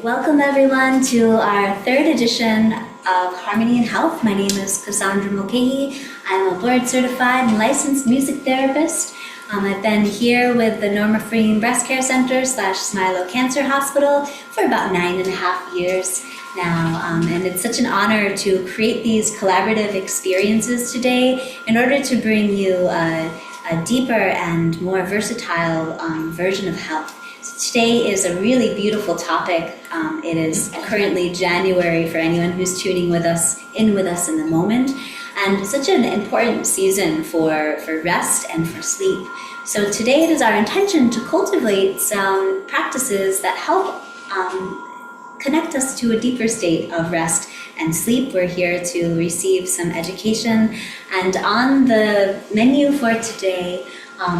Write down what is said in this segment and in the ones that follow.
Welcome everyone to our third edition of Harmony and Health. My name is Cassandra Mulcahy. I'm a board certified and licensed music therapist. I've been here with the Norma Freeing Breast Care Center / Smilo Cancer Hospital for about 9.5 years now. And it's such an honor to create these collaborative experiences today in order to bring you a deeper and more versatile version of health. Today is a really beautiful topic. It is currently January for anyone who's tuning with us in the moment, and such an important season for rest and for sleep. So today it is our intention to cultivate some practices that help connect us to a deeper state of rest and sleep. We're here to receive some education, and on the menu for today,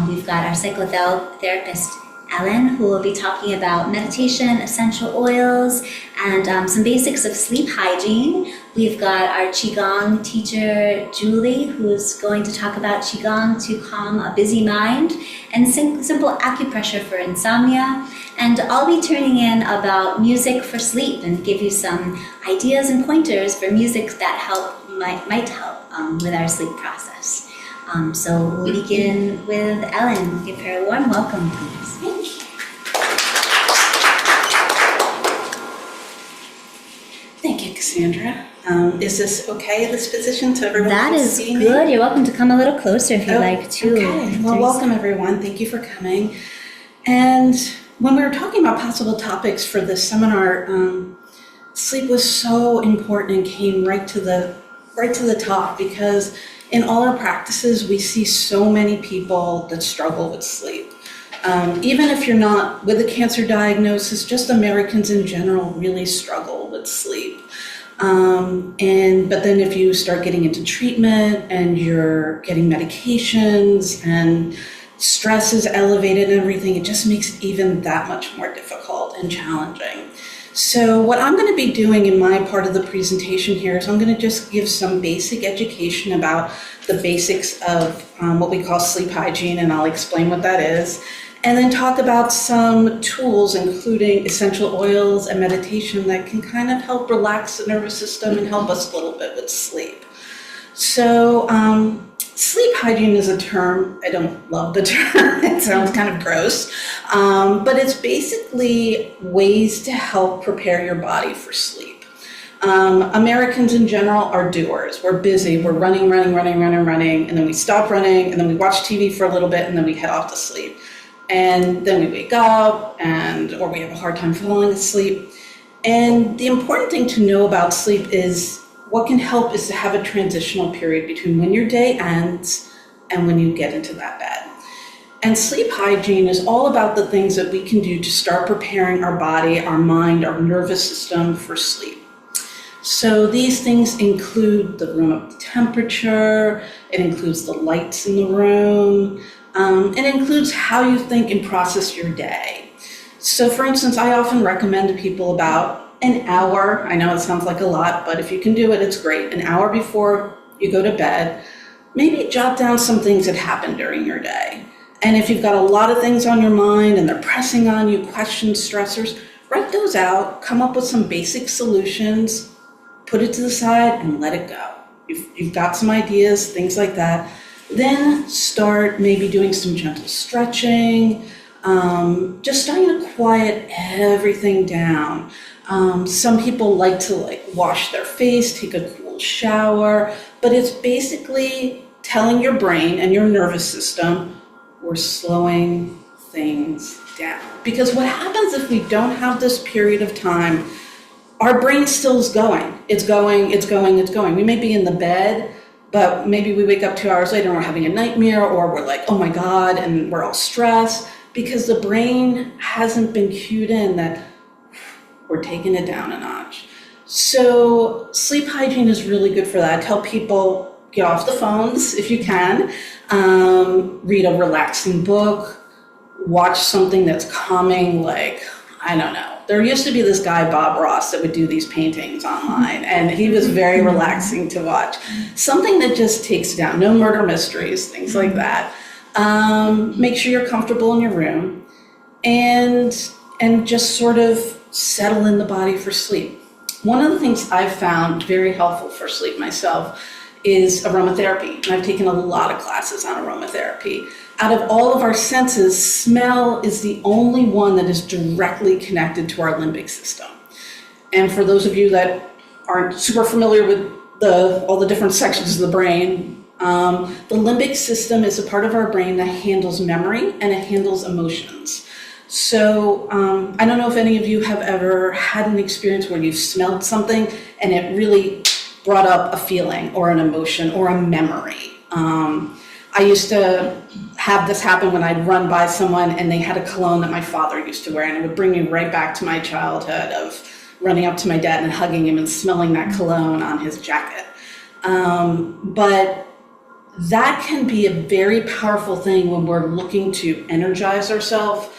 we've got our psychotherapist Ellen, who will be talking about meditation, essential oils, and some basics of sleep hygiene. We've got our Qigong teacher, Julie, who's going to talk about Qigong to calm a busy mind, and simple acupressure for insomnia. And I'll be tuning in about music for sleep and give you some ideas and pointers for music that might help with our sleep process. So we'll begin with Ellen. We'll give her a warm welcome, please. Thank you. Thank you, Cassandra. Is this okay, this position, to everyone? That is good. You're welcome to come a little closer if you'd like to. Okay. Well, welcome everyone. Thank you for coming. And when we were talking about possible topics for this seminar, sleep was so important and came right to the top, because in all our practices, we see so many people that struggle with sleep. Even if you're not with a cancer diagnosis, just Americans in general really struggle with sleep. But then if you start getting into treatment and you're getting medications and stress is elevated and everything, it just makes it even that much more difficult and challenging. So what I'm going to be doing in my part of the presentation here is I'm going to just give some basic education about the basics of what we call sleep hygiene, and I'll explain what that is, and then talk about some tools, including essential oils and meditation, that can kind of help relax the nervous system and help us a little bit with sleep. So sleep hygiene is a term. I don't love the term. It sounds kind of gross. But it's basically ways to help prepare your body for sleep. Americans in general are doers. We're busy. We're running, and then we stop running, and then we watch TV for a little bit, and then we head off to sleep. And then we wake up, or we have a hard time falling asleep. And the important thing to know about sleep is what can help is to have a transitional period between when your day ends and when you get into that bed. And sleep hygiene is all about the things that we can do to start preparing our body, our mind, our nervous system for sleep. So these things include the room temperature, it includes the lights in the room, it includes how you think and process your day. So for instance, I often recommend to people about an hour, I know it sounds like a lot, but if you can do it, it's great. An hour before you go to bed, maybe jot down some things that happened during your day. And if you've got a lot of things on your mind and they're pressing on you, questions, stressors, write those out, come up with some basic solutions, put it to the side and let it go. You've got some ideas, things like that. Then start maybe doing some gentle stretching, just starting to quiet everything down. Some people like to wash their face, take a cool shower, but it's basically telling your brain and your nervous system, we're slowing things down. Because what happens if we don't have this period of time, our brain still is going. It's going. We may be in the bed, but maybe we wake up 2 hours later and we're having a nightmare, or we're like, oh my God, and we're all stressed because the brain hasn't been cued in that we're taking it down a notch. So sleep hygiene is really good for that. I tell people, get off the phones if you can, read a relaxing book, watch something that's calming, I don't know. There used to be this guy, Bob Ross, that would do these paintings online, and he was very relaxing to watch. Something that just takes down, no murder mysteries, things like that. Make sure you're comfortable in your room. And and just sort of settle in the body for sleep. One of the things I've found very helpful for sleep myself is aromatherapy. And I've taken a lot of classes on aromatherapy. Out of all of our senses, smell is the only one that is directly connected to our limbic system. And for those of you that aren't super familiar with all the different sections of the brain, the limbic system is a part of our brain that handles memory and it handles emotions. So I don't know if any of you have ever had an experience where you've smelled something and it really brought up a feeling or an emotion or a memory. I used to have this happen when I'd run by someone and they had a cologne that my father used to wear, and it would bring me right back to my childhood of running up to my dad and hugging him and smelling that cologne on his jacket. But that can be a very powerful thing when we're looking to energize ourselves,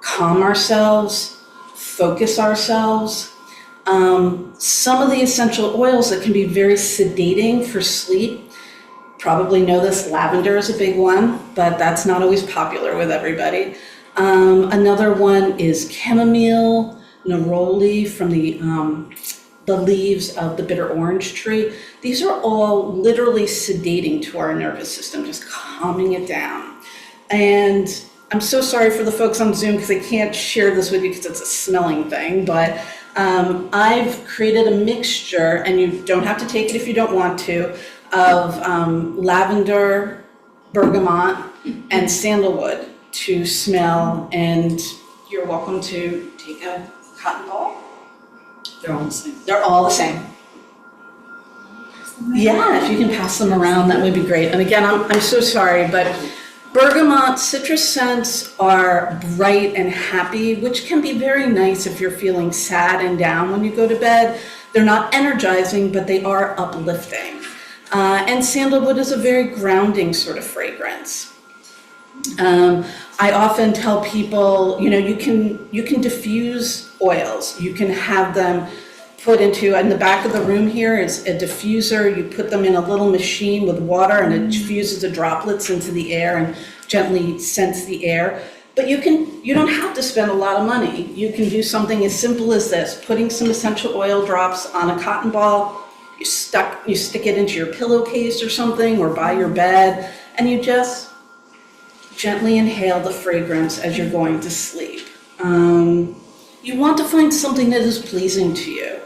calm ourselves, focus ourselves. Some of the essential oils that can be very sedating for sleep, probably know this, lavender is a big one, but that's not always popular with everybody. Another one is chamomile, neroli from the leaves of the bitter orange tree. These are all literally sedating to our nervous system, just calming it down. And I'm so sorry for the folks on Zoom because I can't share this with you because it's a smelling thing, but I've created a mixture, and you don't have to take it if you don't want to, of lavender, bergamot, and sandalwood to smell, and you're welcome to take a cotton ball. They're all the same. They're all the same. Yeah, if you can pass them around, that would be great. And again, I'm so sorry, but bergamot, citrus scents are bright and happy, which can be very nice if you're feeling sad and down when you go to bed. They're not energizing, but they are uplifting. And sandalwood is a very grounding sort of fragrance. I often tell people, you can diffuse oils. You can have them put into, in the back of the room here is a diffuser. You put them in a little machine with water and it diffuses the droplets into the air and gently scents the air. But you don't have to spend a lot of money. You can do something as simple as this, putting some essential oil drops on a cotton ball. You stick it into your pillowcase or something, or by your bed, and you just gently inhale the fragrance as you're going to sleep. You want to find something that is pleasing to you.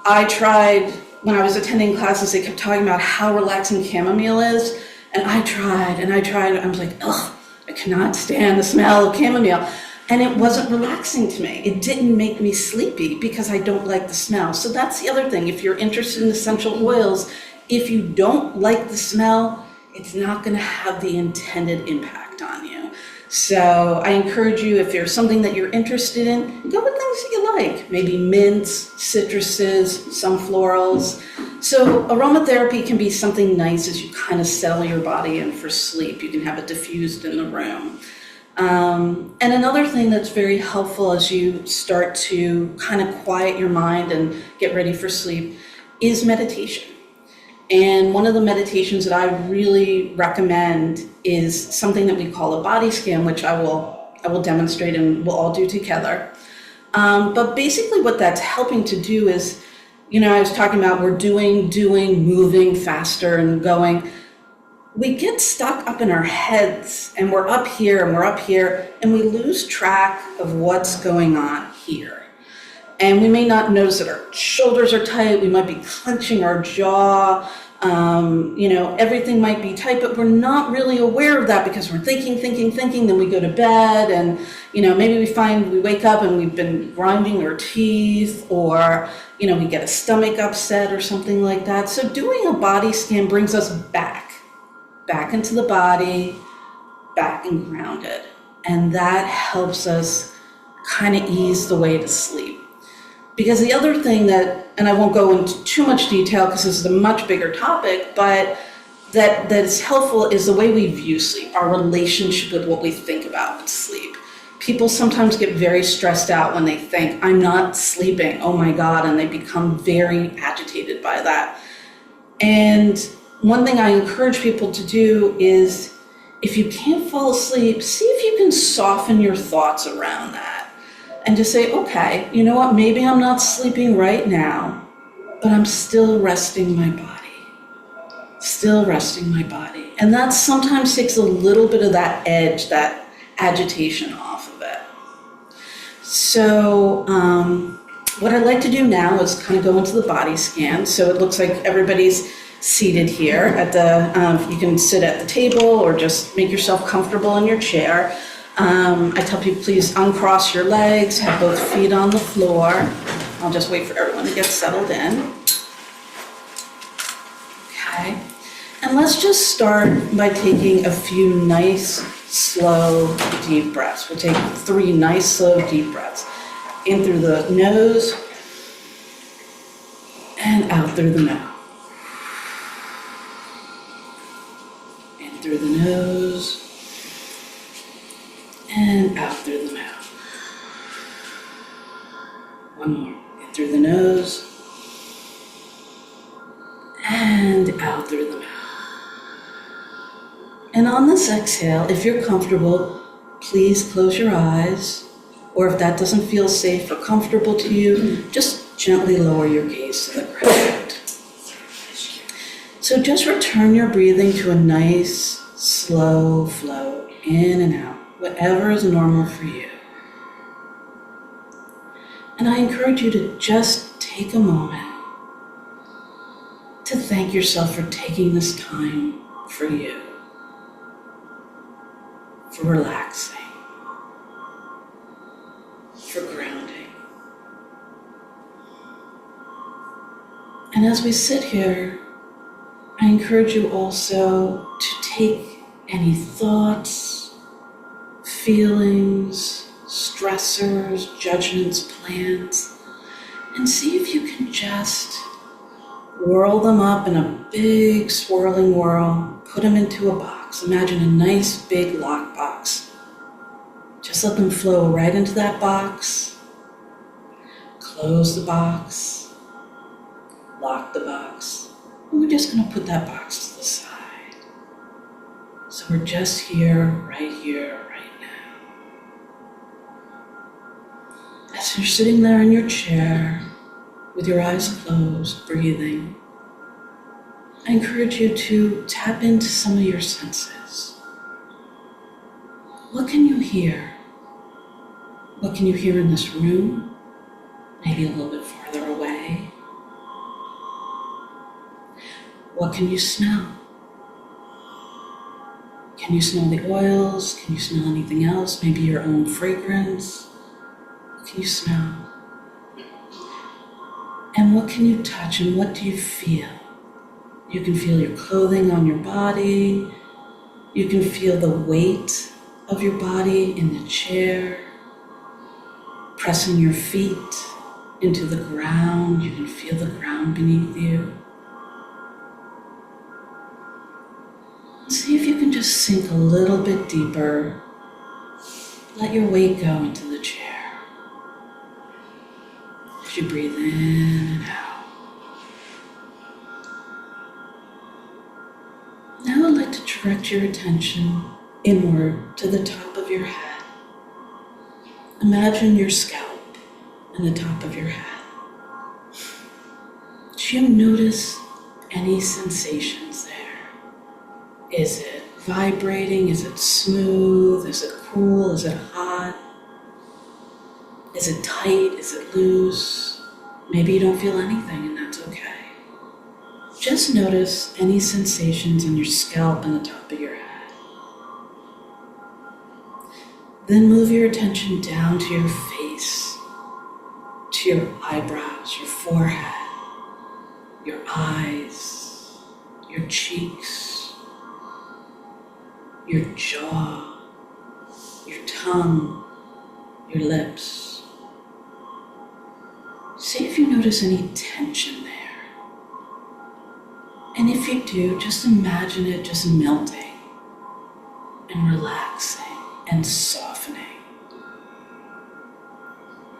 I tried, when I was attending classes, they kept talking about how relaxing chamomile is, and I tried, I was like, ugh, I cannot stand the smell of chamomile. And it wasn't relaxing to me. It didn't make me sleepy because I don't like the smell. So that's the other thing. If you're interested in essential oils, if you don't like the smell, it's not going to have the intended impact on you. So I encourage you, if there's something that you're interested in, go with things that you like. Maybe mints, citruses, some florals. So aromatherapy can be something nice as you kind of settle your body in for sleep. You can have it diffused in the room. And another thing that's very helpful as you start to kind of quiet your mind and get ready for sleep is meditation. And one of the meditations that I really recommend is something that we call a body scan, which I will demonstrate and we'll all do together. But basically what that's helping to do is, I was talking about we're doing, moving faster and going. We get stuck up in our heads and we're up here and we lose track of what's going on here. And we may not notice that our shoulders are tight, we might be clenching our jaw, everything might be tight, but we're not really aware of that because we're thinking, then we go to bed and, maybe we wake up and we've been grinding our teeth or, we get a stomach upset or something like that. So doing a body scan brings us back into the body, back and grounded. And that helps us kind of ease the way to sleep. Because the other thing that, and I won't go into too much detail because this is a much bigger topic, but that is helpful is the way we view sleep, our relationship with what we think about with sleep. People sometimes get very stressed out when they think, I'm not sleeping, oh my God, and they become very agitated by that. And one thing I encourage people to do is, if you can't fall asleep, see if you can soften your thoughts around that. And just say, okay, you know what, maybe I'm not sleeping right now, but I'm still resting my body. Still resting my body. And that sometimes takes a little bit of that edge, that agitation off of it. So what I'd like to do now is kind of go into the body scan. So it looks like everybody's seated here at the, you can sit at the table or just make yourself comfortable in your chair. I tell people please uncross your legs, have both feet on the floor. I'll just wait for everyone to get settled in. Okay. And let's just start by taking a few nice, slow, deep breaths. We'll take 3 nice, slow, deep breaths. In through the nose and out through the mouth. In through the nose and out through the mouth. One more. In through the nose and out through the mouth. And on this exhale, if you're comfortable, please close your eyes. Or if that doesn't feel safe or comfortable to you, just gently lower your gaze to the ground. So just return your breathing to a nice, slow flow in and out, whatever is normal for you. And I encourage you to just take a moment to thank yourself for taking this time for you, for relaxing, for grounding. And as we sit here, I encourage you also to take any thoughts, feelings, stressors, judgments, plans, and see if you can just whirl them up in a big swirling whirl, put them into a box. Imagine a nice big lock box. Just let them flow right into that box. Close the box. Lock the box. And we're just going to put that box to the side. So we're just here, right now. As you're sitting there in your chair with your eyes closed, breathing, I encourage you to tap into some of your senses. What can you hear? What can you hear in this room? Maybe a little bit farther away. What can you smell? Can you smell the oils? Can you smell anything else? Maybe your own fragrance? What can you smell? And what can you touch and what do you feel? You can feel your clothing on your body. You can feel the weight of your body in the chair. Pressing your feet into the ground. You can feel the ground beneath you. See if you can just sink a little bit deeper. Let your weight go into the chair. As you breathe in and out. Now I'd like to direct your attention inward to the top of your head. Imagine your scalp and the top of your head. Do you notice any sensations there? Is it vibrating? Is it smooth? Is it cool? Is it hot? Is it tight? Is it loose? Maybe you don't feel anything and that's okay. Just notice any sensations in your scalp and the top of your head. Then move your attention down to your face, to your eyebrows, your forehead, your eyes, your cheeks, your jaw, your tongue, your lips. See if you notice any tension there. And if you do, just imagine it just melting and relaxing and softening.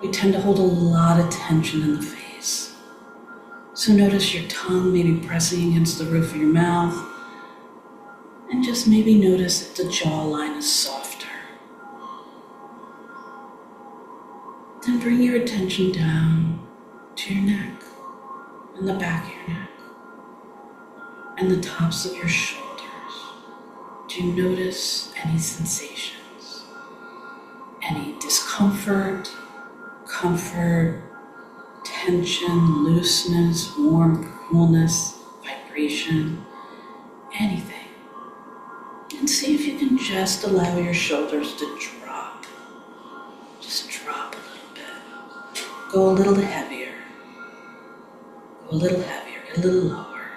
We tend to hold a lot of tension in the face. So notice your tongue maybe pressing against the roof of your mouth. And just maybe notice that the jawline is softer. Then bring your attention down to your neck and the back of your neck and the tops of your shoulders. Do you notice any sensations? Any discomfort, comfort, tension, looseness, warmth, coolness, vibration, anything? And see if you can just allow your shoulders to drop. Just drop a little bit. Go a little heavier. Go a little heavier, get a little lower.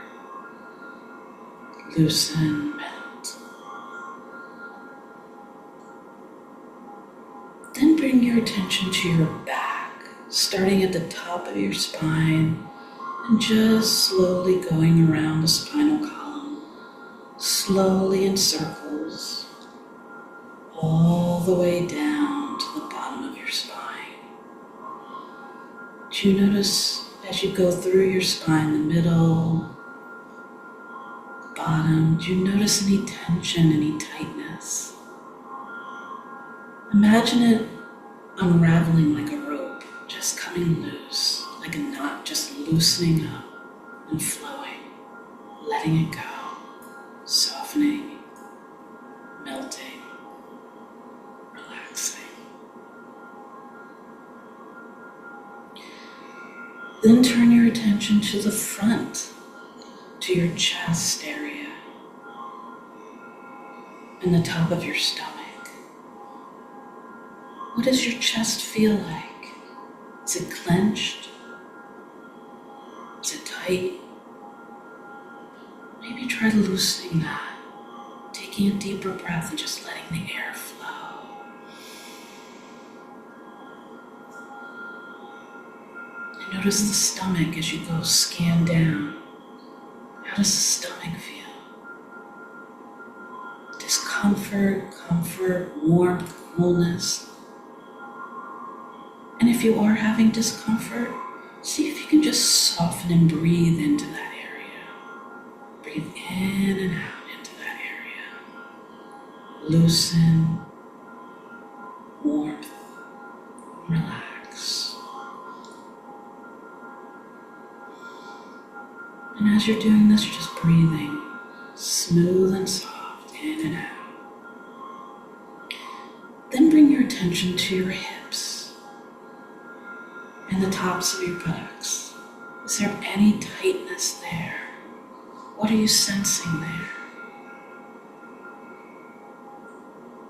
Loosen, melt. Then bring your attention to your back, starting at the top of your spine and just slowly going around the spinal column. Slowly in circles, all the way down to the bottom of your spine. Do you notice as you go through your spine, the middle, the bottom, do you notice any tension, any tightness? Imagine it unraveling like a rope, just coming loose, like a knot, just loosening up and flowing, letting it go. Softening, melting, relaxing. Then turn your attention to the front, to your chest area and the top of your stomach. What does your chest feel like? Is it clenched? Is it tight? Maybe try loosening that, taking a deeper breath and just letting the air flow. And notice the stomach as you go scan down. How does the stomach feel? Discomfort, comfort, warmth, coolness. And if you are having discomfort, see if you can just soften and breathe into that area. Breathe in and out into that area. Loosen, warmth, relax. And as you're doing this, you're just breathing smooth and soft in and out. Then bring your attention to your hips and the tops of your buttocks. Is there any tightness there? What are you sensing there?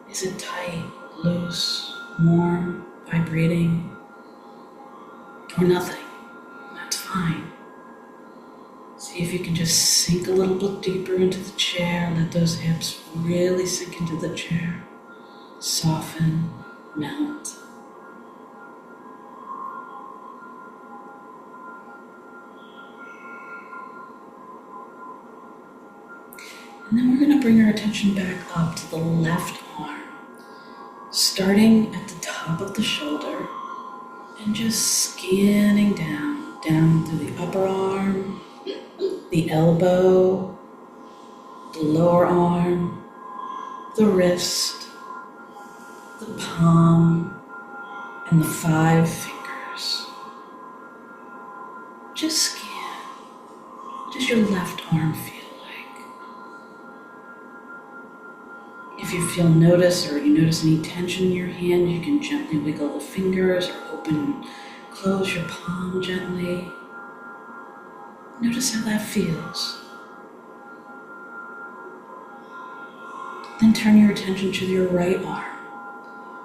Is it tight, loose, warm, vibrating, or nothing? That's fine. See if you can just sink a little bit deeper into the chair. Let those hips really sink into the chair. Soften, melt. And then we're going to bring our attention back up to the left arm, starting at the top of the shoulder and just scanning down through the upper arm, the elbow, the lower arm, the wrist, the palm, and the 5 fingers. Just scan. What does your left arm feel? If you feel or you notice any tension in your hand, you can gently wiggle the fingers or close your palm gently. Notice how that feels. Then turn your attention to your right arm,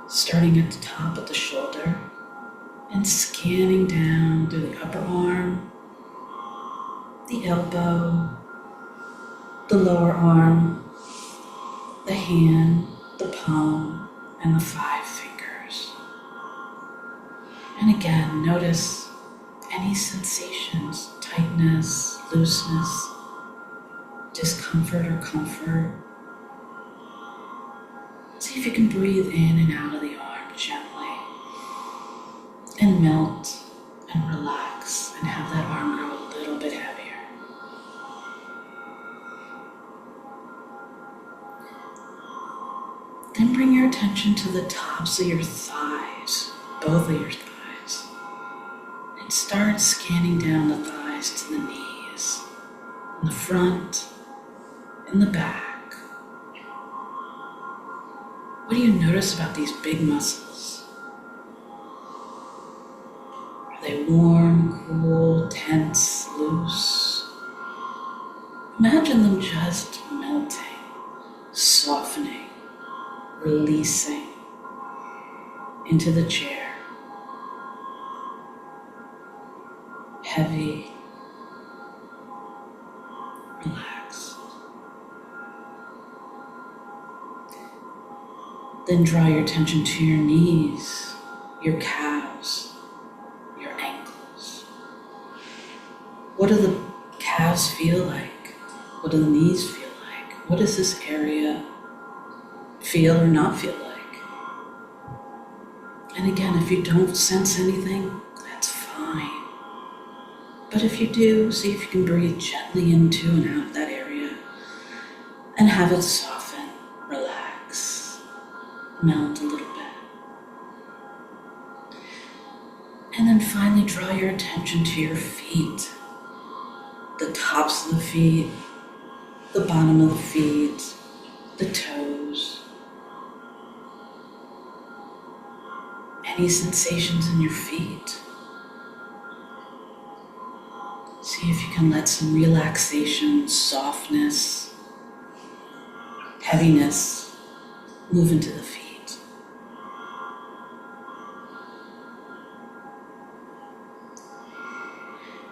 starting at the top of the shoulder and scanning down through the upper arm, the elbow, the lower arm, the hand, the palm, and the 5 fingers. And again, notice any sensations, tightness, looseness, discomfort or comfort. See if you can breathe in and out of the arm gently and melt and relax and have that arm grow a little bit heavier. Then bring your attention to the tops of your thighs, both of your thighs. and start scanning down the thighs to the knees, in the front, in the back. What do you notice about these big muscles? Are they warm, cool, tense, loose? Imagine them just melting, softening, releasing into the chair. Heavy, relaxed. Then draw your attention to your knees, your calves, your ankles. What do the calves feel like? What do the knees feel like? What does this area feel or not feel like? And again, if you don't sense anything, that's fine. But if you do, see if you can breathe gently into and out of that area and have it soften, relax, melt a little bit. And then finally draw your attention to your feet, the tops of the feet, the bottom of the feet, the toes. Any sensations in your feet? See if you can let some relaxation, softness, heaviness move into the feet.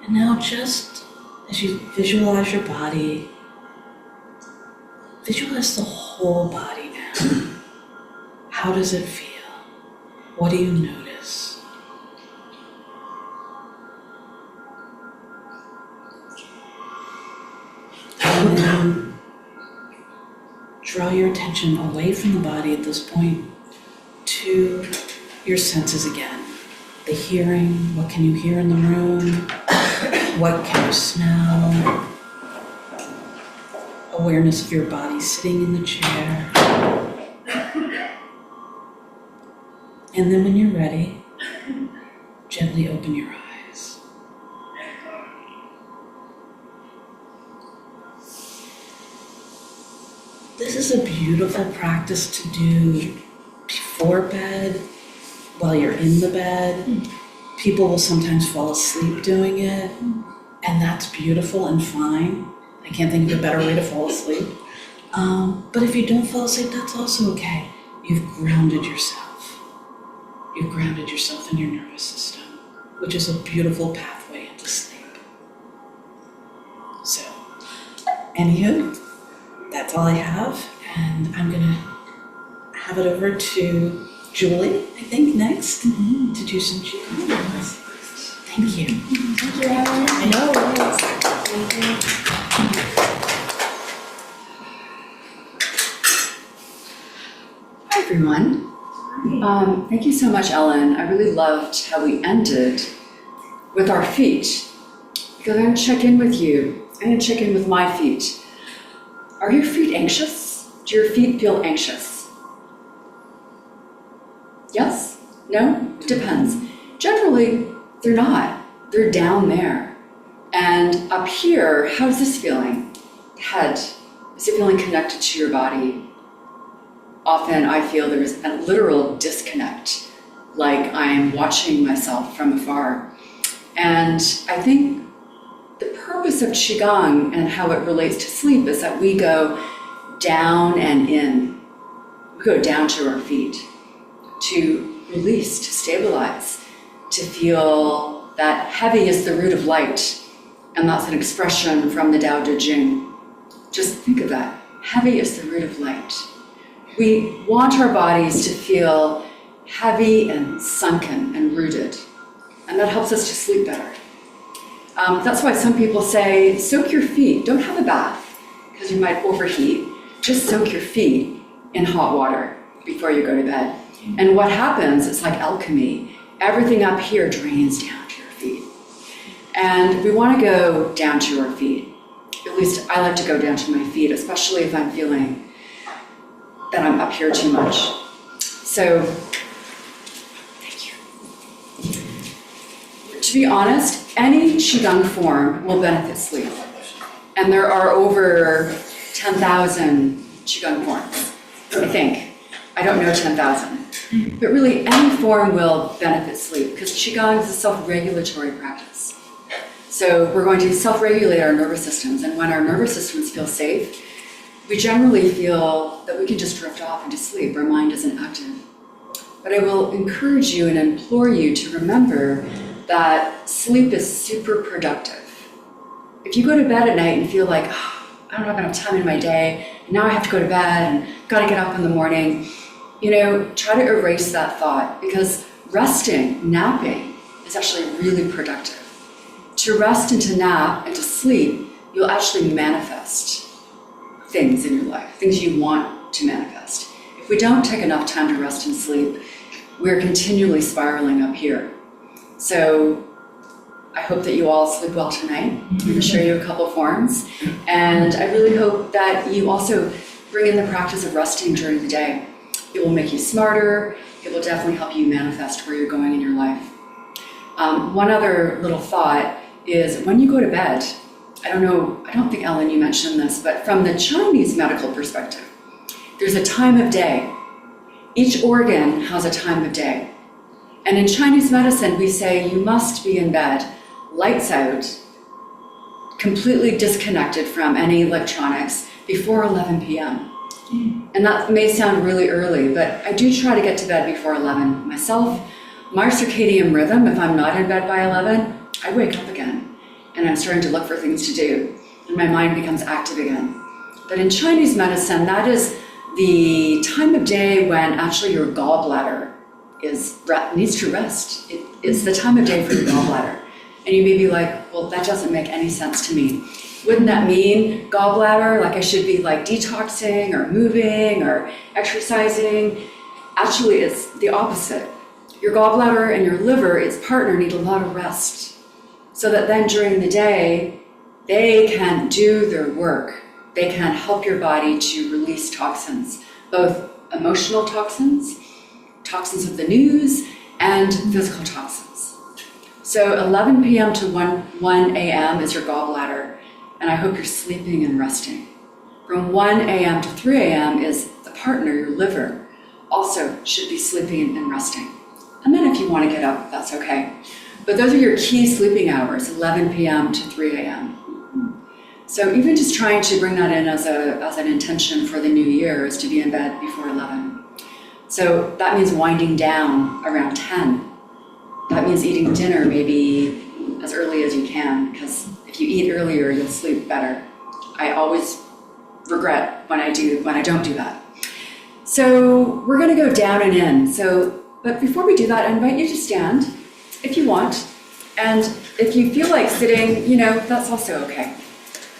And now just as you visualize your body, visualize the whole body now. How does it feel? What do you notice? And then draw your attention away from the body at this point to your senses again. The hearing, what can you hear in the room? What can you smell? Awareness of your body sitting in the chair. And then when you're ready, gently open your eyes. This is a beautiful practice to do before bed, while you're in the bed. People will sometimes fall asleep doing it, and that's beautiful and fine. I can't think of a better way to fall asleep. But if you don't fall asleep, that's also okay. You've grounded yourself. You've grounded yourself in your nervous system, which is a beautiful pathway into sleep. So, anywho, that's all I have, and I'm gonna have it over to Julie, I think, next, to do some Qigong. Thank you. Thank you, Erin. No worries. Thank you. Hi, everyone. Thank you so much, Ellen. I really loved how we ended with our feet, because I'm going to check in with you. I'm going to check in with my feet. Are your feet anxious? Do your feet feel anxious? Yes? No? It depends. Generally, they're not. They're down there. And up here, how's this feeling? Head. Is it feeling connected to your body? Often I feel there is a literal disconnect, like I'm watching myself from afar. And I think the purpose of Qigong and how it relates to sleep is that we go down and in. We go down to our feet to release, to stabilize, to feel that heavy is the root of light. And that's an expression from the Tao Te Ching. Just think of that. Heavy is the root of light. We want our bodies to feel heavy and sunken and rooted, and that helps us to sleep better. That's why some people say, soak your feet. Don't have a bath, because you might overheat. Just soak your feet in hot water before you go to bed. And what happens, it's like alchemy. Everything up here drains down to your feet. And we want to go down to our feet. At least I like to go down to my feet, especially if I'm feeling that I'm up here too much. So, thank you. To be honest, any Qigong form will benefit sleep. And there are over 10,000 Qigong forms, I think. I don't know 10,000. But really, any form will benefit sleep because Qigong is a self-regulatory practice. So we're going to self-regulate our nervous systems, and when our nervous systems feel safe, we generally feel that we can just drift off into sleep. Our mind isn't active. But I will encourage you and implore you to remember that sleep is super productive. If you go to bed at night and feel like, oh, I don't have enough time in my day, and now I have to go to bed and gotta get up in the morning, try to erase that thought, because resting, napping, is actually really productive. To rest and to nap and to sleep, you'll actually manifest things in your life, things you want to manifest. If we don't take enough time to rest and sleep, we're continually spiraling up here. So I hope that you all sleep well tonight. I'm going to show you a couple forms. And I really hope that you also bring in the practice of resting during the day. It will make you smarter. It will definitely help you manifest where you're going in your life. One other little thought is when you go to bed, I don't think, Ellen, you mentioned this, but from the Chinese medical perspective, there's a time of day. Each organ has a time of day. And in Chinese medicine, we say you must be in bed, lights out, completely disconnected from any electronics before 11 p.m. And that may sound really early, but I do try to get to bed before 11 myself. My circadian rhythm, if I'm not in bed by 11, I wake up again and I'm starting to look for things to do and my mind becomes active again. But in Chinese medicine, that is the time of day when actually your gallbladder needs to rest. It's the time of day for your gallbladder. And you may be like, well, that doesn't make any sense to me. Wouldn't that mean gallbladder, like I should be like detoxing or moving or exercising? Actually, it's the opposite. Your gallbladder and your liver, its partner, need a lot of rest so that then during the day, they can do their work. They can help your body to release toxins, both emotional toxins, toxins of the news, and physical toxins. So 11 p.m. to 1 a.m. is your gallbladder, and I hope you're sleeping and resting. From 1 a.m. to 3 a.m. is the partner, your liver, also should be sleeping and resting. And then if you want to get up, that's okay. But those are your key sleeping hours, 11 p.m. to 3 a.m. So even just trying to bring that in as an intention for the new year is to be in bed before 11. So that means winding down around 10. That means eating dinner maybe as early as you can, because if you eat earlier, you'll sleep better. I always regret when I don't do that. So we're going to go down and in. But before we do that, I invite you to stand if you want. And if you feel like sitting, that's also okay.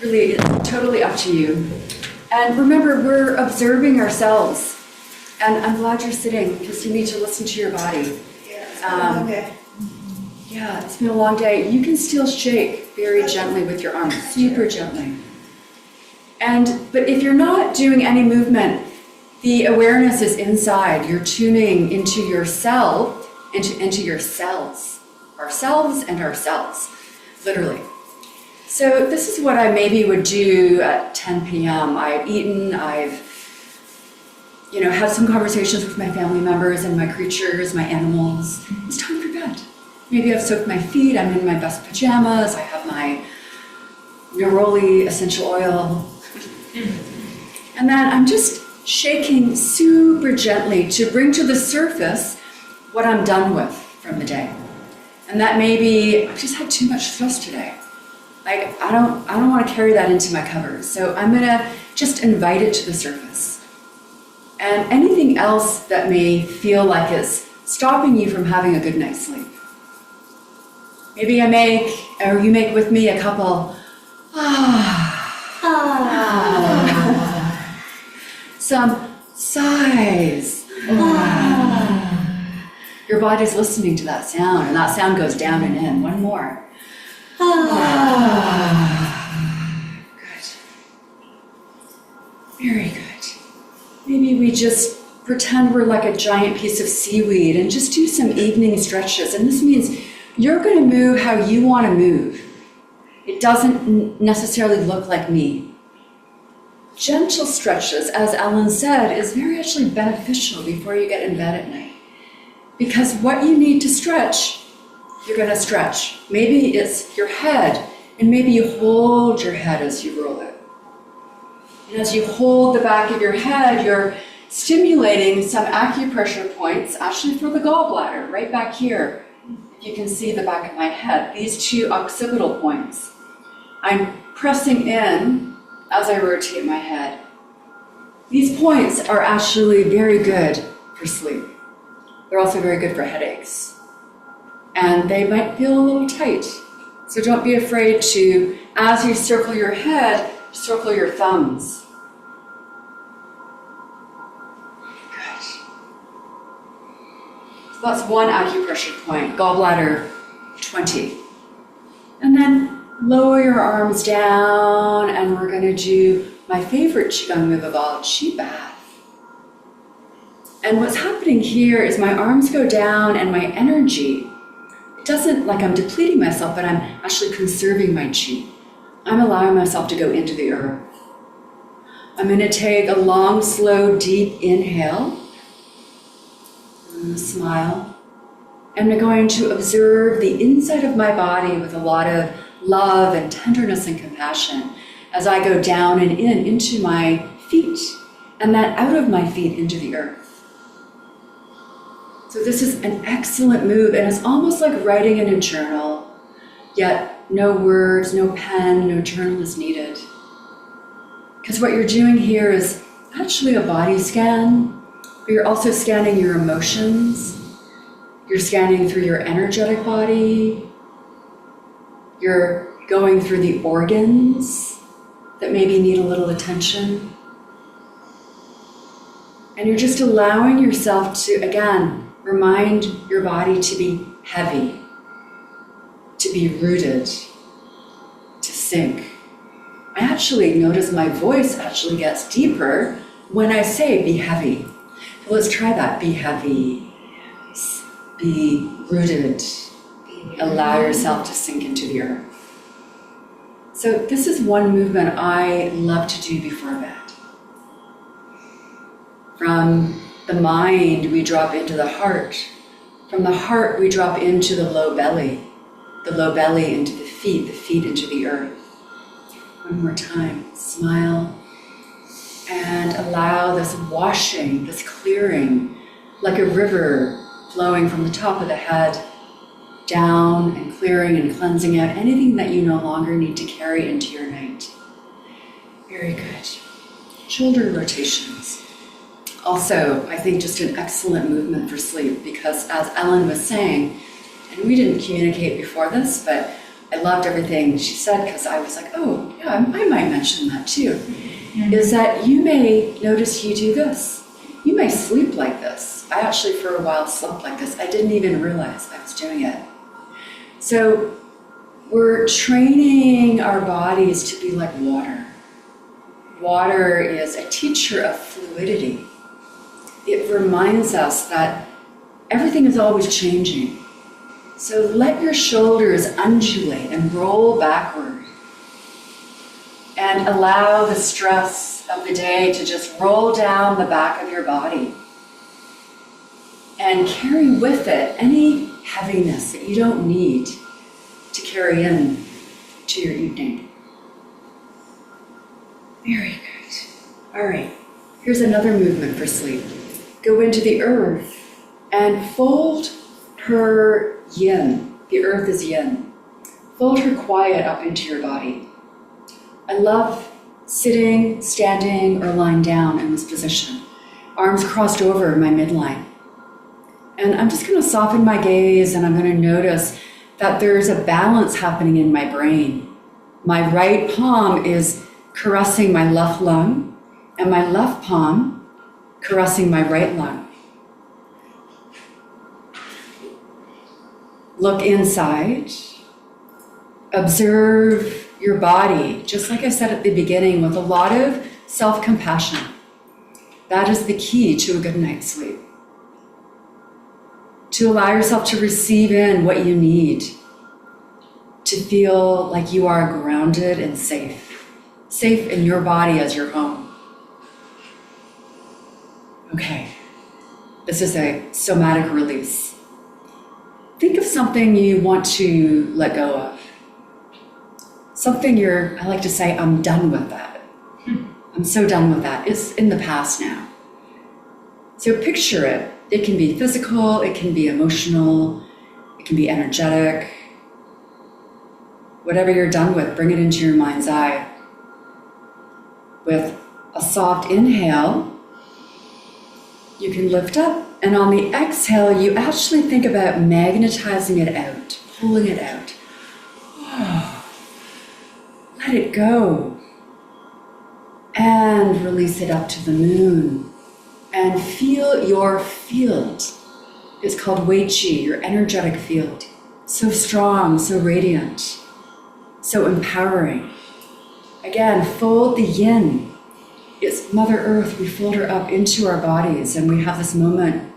Really, it's totally up to you. And remember, we're observing ourselves. And I'm glad you're sitting because you need to listen to your body. Yeah, it's been a long day. You can still shake very gently with your arms, super gently. But if you're not doing any movement, the awareness is inside. You're tuning into yourself, into your cells. Ourselves and ourselves, literally. So this is what I maybe would do at 10 p.m. I've eaten, I've had some conversations with my family members and my creatures, my animals. It's time for bed. Maybe I've soaked my feet, I'm in my best pajamas, I have my neroli essential oil. And then I'm just shaking super gently to bring to the surface what I'm done with from the day. And that may be, I've just had too much stress today. Like, I don't want to carry that into my covers. So I'm gonna just invite it to the surface. And anything else that may feel like it's stopping you from having a good night's sleep. Maybe you make with me a couple, some sighs. Your body's listening to that sound, and that sound goes down and in. One more. Good. Very good. Maybe we just pretend we're like a giant piece of seaweed and just do some evening stretches. And this means You're going to move how you want to move. It doesn't necessarily look like me. Gentle stretches, as Ellen said, is very actually beneficial before you get in bed at night. Because what you need to stretch, you're going to stretch. Maybe it's your head, and maybe you hold your head as you roll it. And as you hold the back of your head, you're stimulating some acupressure points, actually for the gallbladder, right back here. You can see the back of my head, these two occipital points. I'm pressing in as I rotate my head. These points are actually very good for sleep. They're also very good for headaches. And they might feel a little tight. So don't be afraid to, as you circle your head, circle your thumbs. Good. So that's one acupressure point, gallbladder 20. And then lower your arms down, and we're going to do my favorite Qigong move of all, Qi Bath. And what's happening here is my arms go down and my energy, it doesn't like I'm depleting myself, but I'm actually conserving my Qi. I'm allowing myself to go into the earth. I'm going to take a long, slow, deep inhale. I'm going to smile. And I'm going to observe the inside of my body with a lot of love and tenderness and compassion as I go down and in into my feet, and then out of my feet into the earth. So this is an excellent move, and it's almost like writing in a journal, yet no words, no pen, no journal is needed. Because what you're doing here is actually a body scan, but you're also scanning your emotions. You're scanning through your energetic body. You're going through the organs that maybe need a little attention. And you're just allowing yourself to, again, remind your body to be heavy, to be rooted, to sink. I actually notice my voice actually gets deeper when I say be heavy. So let's try that. Be heavy, be rooted. Allow yourself to sink into the earth. So this is one movement I love to do before bed. From the mind, we drop into the heart. From the heart, we drop into the low belly into the feet into the earth. One more time, smile, and allow this washing, this clearing, like a river flowing from the top of the head down and clearing and cleansing out anything that you no longer need to carry into your night. Very good. Shoulder rotations. Also, I think just an excellent movement for sleep because as Ellen was saying, and we didn't communicate before this, but I loved everything she said because I was like, oh, yeah, I might mention that too, is that you may notice you do this. You may sleep like this. I actually for a while slept like this. I didn't even realize I was doing it. So we're training our bodies to be like water. Water is a teacher of fluidity. It reminds us that everything is always changing. So let your shoulders undulate and roll backward. And allow the stress of the day to just roll down the back of your body. And carry with it any heaviness that you don't need to carry in to your evening. Very good. All right, here's another movement for sleep. Go into the earth and fold her yin. The earth is yin. Fold her quiet up into your body. I love sitting, standing, or lying down in this position. Arms crossed over my midline. And I'm just going to soften my gaze and I'm going to notice that there's a balance happening in my brain. My right palm is caressing my left lung and my left palm caressing my right lung. Look inside. Observe your body, just like I said at the beginning, with a lot of self-compassion. That is the key to a good night's sleep. To allow yourself to receive in what you need. to feel like you are grounded and safe in your body as your home. Okay, this is a somatic release. Think of something you want to let go of. Something I like to say, I'm done with that. I'm so done with that. It's in the past now. So picture it. It can be physical, it can be emotional, it can be energetic. Whatever you're done with, bring it into your mind's eye. With a soft inhale, you can lift up, and on the exhale, you actually think about magnetizing it out, pulling it out. Let it go. And release it up to the moon. And feel your field. It's called Wei Qi, your energetic field. So strong, so radiant, so empowering. Again, fold the yin. It's Mother Earth. We fold her up into our bodies, and we have this moment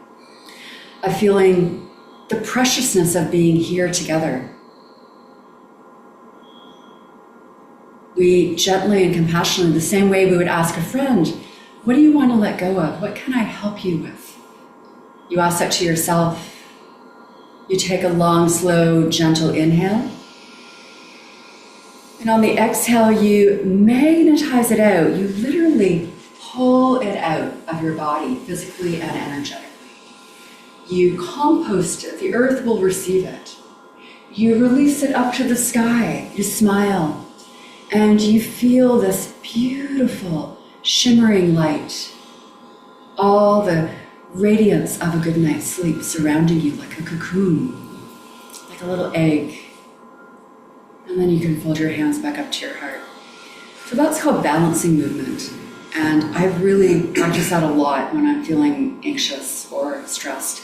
of feeling the preciousness of being here together. We gently and compassionately, the same way we would ask a friend, what do you want to let go of? What can I help you with? You ask that to yourself. You take a long, slow, gentle inhale. And on the exhale, you magnetize it out. You literally pull it out of your body, physically and energetically. You compost it. The earth will receive it. You release it up to the sky. You smile. And you feel this beautiful, shimmering light. All the radiance of a good night's sleep surrounding you like a cocoon, like a little egg. And then you can fold your hands back up to your heart. So that's called balancing movement. And I really practice that a lot when I'm feeling anxious or stressed.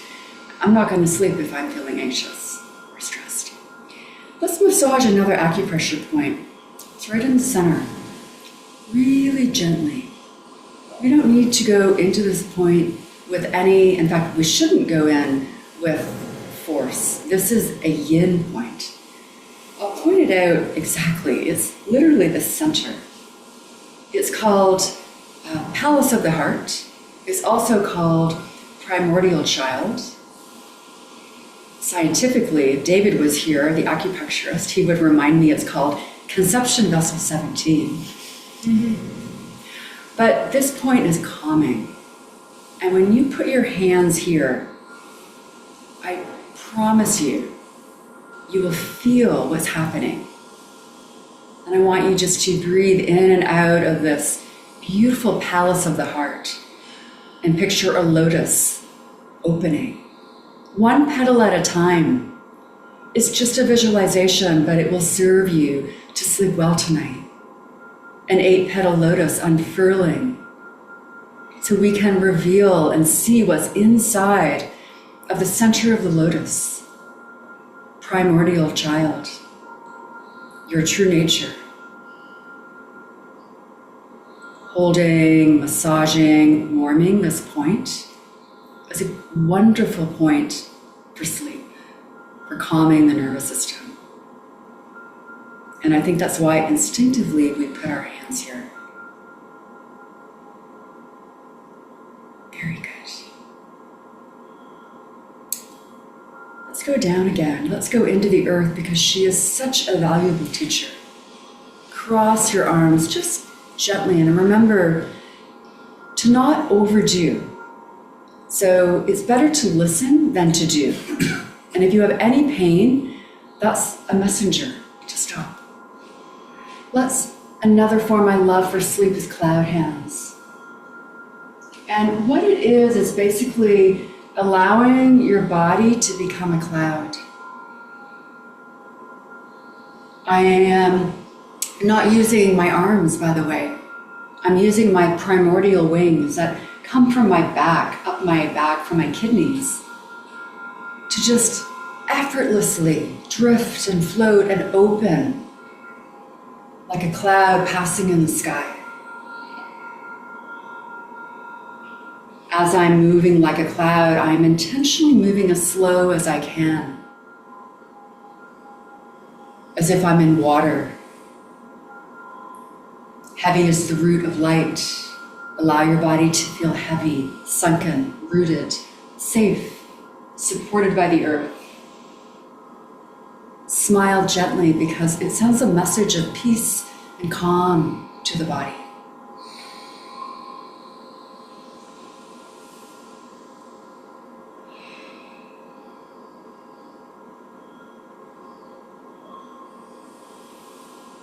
I'm not going to sleep if I'm feeling anxious or stressed. Let's massage another acupressure point. It's right in the center. Really gently. We don't need to go into this point with any, in fact, we shouldn't go in with force. This is a yin point. I'll point it out exactly. It's literally the center. It's called Palace of the Heart. It's also called Primordial Child. Scientifically, if David was here, the acupuncturist, he would remind me it's called Conception Vessel 17. But this point is calming. And when you put your hands here, I promise you, you will feel what's happening. And I want you just to breathe in and out of this beautiful palace of the heart and picture a lotus opening. One petal at a time. It's just a visualization, but it will serve you to sleep well tonight. An 8-petal lotus unfurling so we can reveal and see what's inside of the center of the lotus. Primordial child, your true nature. Holding, massaging, warming this point is a wonderful point for sleep, for calming the nervous system. And I think that's why instinctively we put our hands here. Very good. Let's go down again. Let's go into the earth because she is such a valuable teacher. Cross your arms just gently and remember to not overdo. So it's better to listen than to do. And if you have any pain, that's a messenger to stop. Another form I love for sleep is cloud hands. And what it is basically allowing your body to become a cloud. I am not using my arms, by the way. I'm using my primordial wings that come from my back, up my back from my kidneys, to just effortlessly drift and float and open like a cloud passing in the sky. As I'm moving like a cloud, I'm intentionally moving as slow as I can. as if I'm in water. Heavy is the root of light. Allow your body to feel heavy, sunken, rooted, safe, supported by the earth. Smile gently because it sends a message of peace and calm to the body.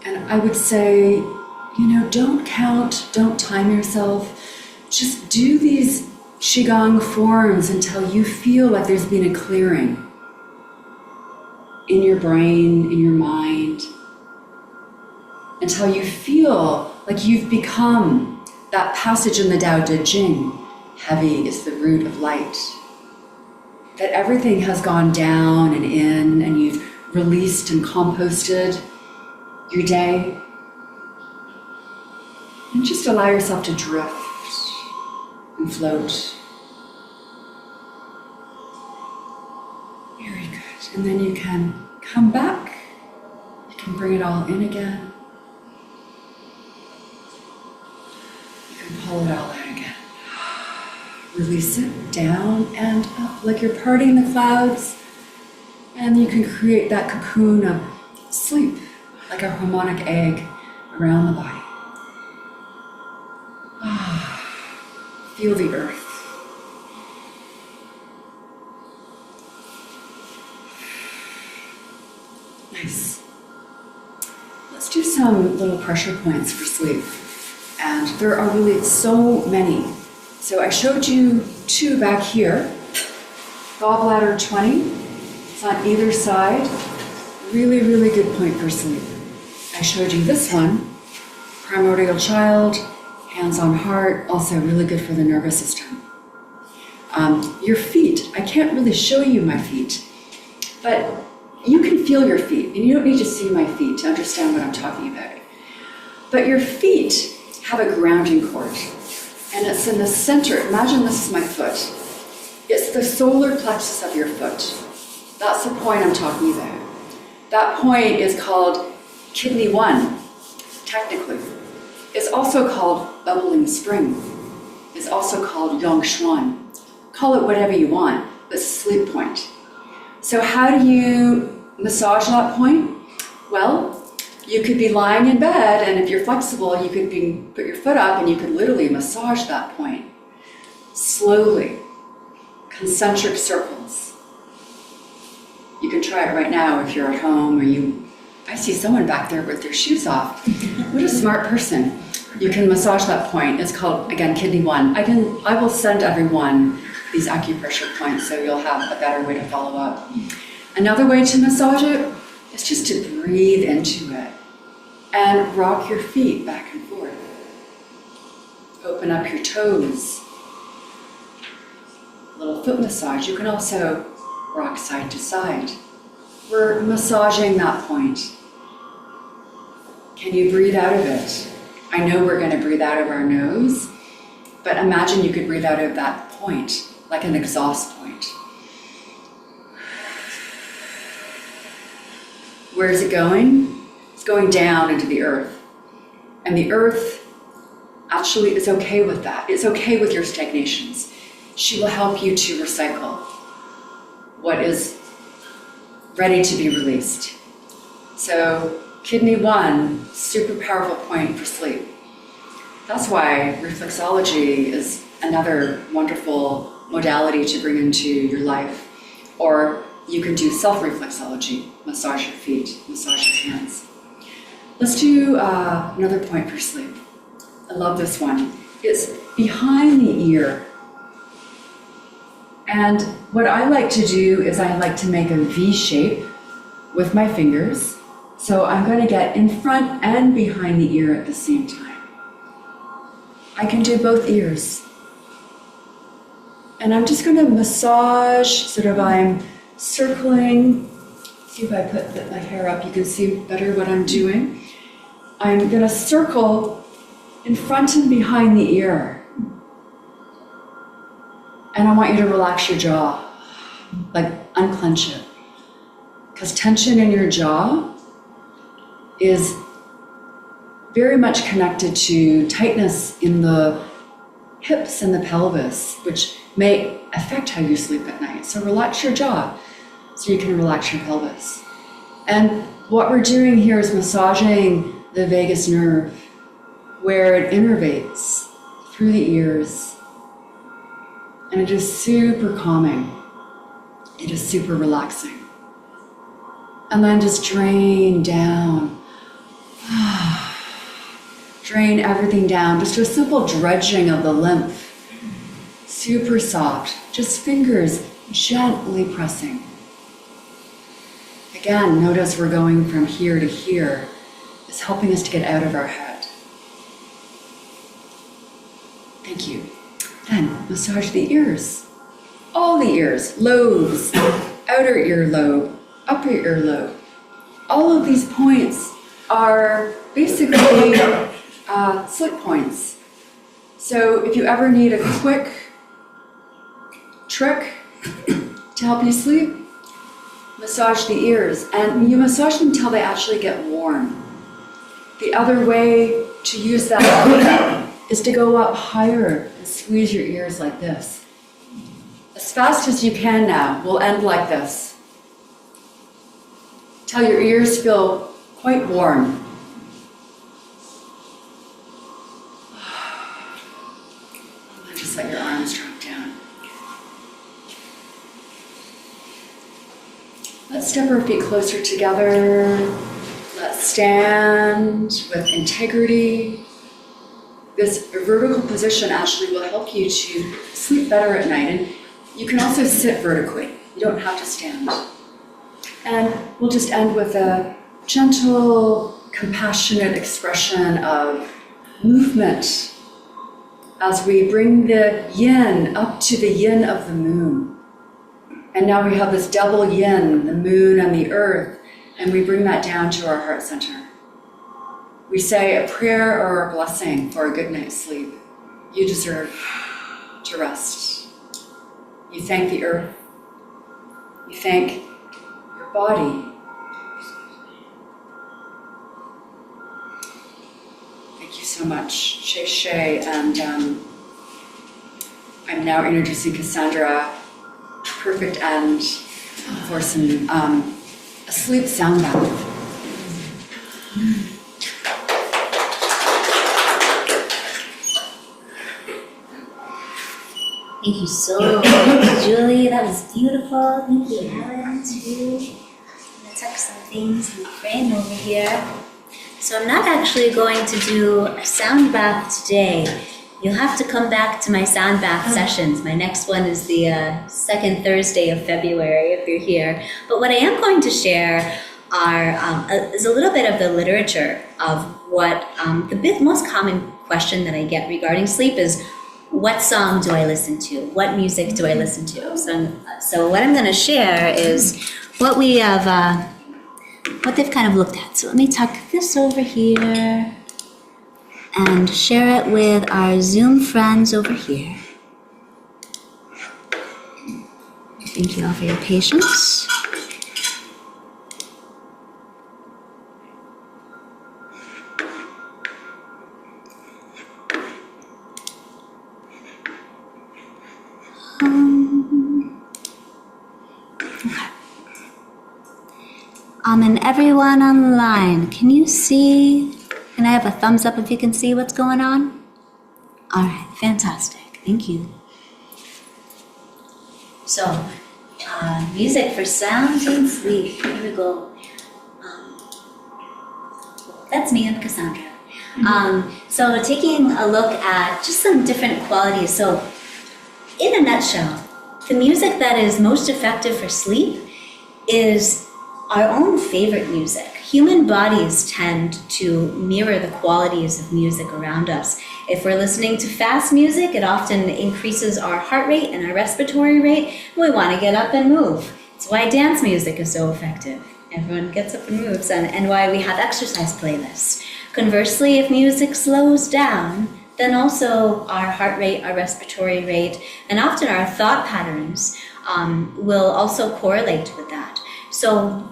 And I would say, don't count, don't time yourself. Just do these Qigong forms until you feel like there's been a clearing in your brain, in your mind, until you feel like you've become that passage in the Tao Te Ching, heavy is the root of light. That everything has gone down and in, and you've released and composted your day. And just allow yourself to drift and float. Very good. And then you can come back. You can bring it all in again. You can pull it all out again. Release it down and up like you're parting the clouds. And you can create that cocoon of sleep, like a harmonic egg around the body. Feel the earth. Nice. Let's do some little pressure points for sleep. And there are really so many. So I showed you 2 back here. Gallbladder 20. It's on either side. Really, really good point for sleep. I showed you this one. Primordial child. Hands on heart, also really good for the nervous system. Your feet, I can't really show you my feet, but you can feel your feet, and you don't need to see my feet to understand what I'm talking about. But your feet have a grounding cord, and it's in the center. Imagine this is my foot. It's the solar plexus of your foot. That's the point I'm talking about. That point is called kidney 1, technically. It's also called bubbling spring. It's also called Yongshuan. Call it whatever you want, but it's a sleep point. So how do you massage that point? Well, you could be lying in bed, and if you're flexible, you could put your foot up and you could literally massage that point. Slowly, concentric circles. You can try it right now if you're at home or I see someone back there with their shoes off. What a smart person. You can massage that point. It's called, again, kidney 1. I will send everyone these acupressure points so you'll have a better way to follow up. Another way to massage it is just to breathe into it and rock your feet back and forth. Open up your toes. A little foot massage. You can also rock side to side. We're massaging that point. Can you breathe out of it? I know we're going to breathe out of our nose, but imagine you could breathe out of that point, like an exhaust point. Where is it going? It's going down into the earth. And the earth actually is okay with that. It's okay with your stagnations. She will help you to recycle what is ready to be released. So kidney 1, super powerful point for sleep. That's why reflexology is another wonderful modality to bring into your life. Or you can do self-reflexology, massage your feet, massage your hands. Let's do another point for sleep. I love this one. It's behind the ear. And what I like to do is I like to make a V shape with my fingers. So I'm going to get in front and behind the ear at the same time. I can do both ears. And I'm just going to massage, I'm circling. See if I put my hair up, you can see better what I'm doing. I'm going to circle in front and behind the ear. And I want you to relax your jaw, like unclench it. Because tension in your jaw is very much connected to tightness in the hips and the pelvis, which may affect how you sleep at night. So relax your jaw so you can relax your pelvis. And what we're doing here is massaging the vagus nerve where it innervates through the ears. And it is super calming. It is super relaxing. And then just drain down. Drain everything down. Just a simple dredging of the lymph. Super soft. Just fingers gently pressing. Again, notice we're going from here to here. It's helping us to get out of our head. Thank you. Then massage the ears. All the ears, lobes, outer ear lobe, upper ear lobe. All of these points are basically sleep points. So if you ever need a quick trick to help you sleep, massage the ears. And you massage them until they actually get warm. The other way to use that is to go up higher and squeeze your ears like this. As fast as you can now. We'll end like this. Till your ears feel quite warm. And then just let your arms drop down. Let's step our feet closer together. Let's stand with integrity. This vertical position actually will help you to sleep better at night. And you can also sit vertically. You don't have to stand. And we'll just end with a gentle, compassionate expression of movement as we bring the yin up to the yin of the moon. And now we have this double yin, the moon and the earth, and we bring that down to our heart center. We say a prayer or a blessing for a good night's sleep. You deserve to rest. You thank the earth. You thank your body. Thank you so much, Shay. And I'm now introducing Cassandra. Perfect end for some a sleep sound bath. Thank you so much, Julie. That was beautiful. Thank you, Helen, too. I'm gonna tuck some things in the frame over here. So I'm not actually going to do a sound bath today. You'll have to come back to my sound bath sessions. My next one is the second Thursday of February if you're here. But what I am going to share is a little bit of the literature of what the most common question that I get regarding sleep is, what song do I listen to? What music do I listen to? So what I'm going to share is what we have, what they've kind of looked at. So let me tuck this over here and share it with our Zoom friends over here. Thank you all for your patience. And everyone online, can you see? Can I have a thumbs up if you can see what's going on? All right, fantastic. Thank you. So, music for sound and sleep. Here we go. That's me and Cassandra. So taking a look at just some different qualities. So, in a nutshell, the music that is most effective for sleep is our own favorite music. Human bodies tend to mirror the qualities of music around us. If we're listening to fast music, it often increases our heart rate and our respiratory rate. We want to get up and move. It's why dance music is so effective. Everyone gets up and moves, and why we have exercise playlists. Conversely, if music slows down, then also our heart rate, our respiratory rate, and often our thought patterns will also correlate with that. So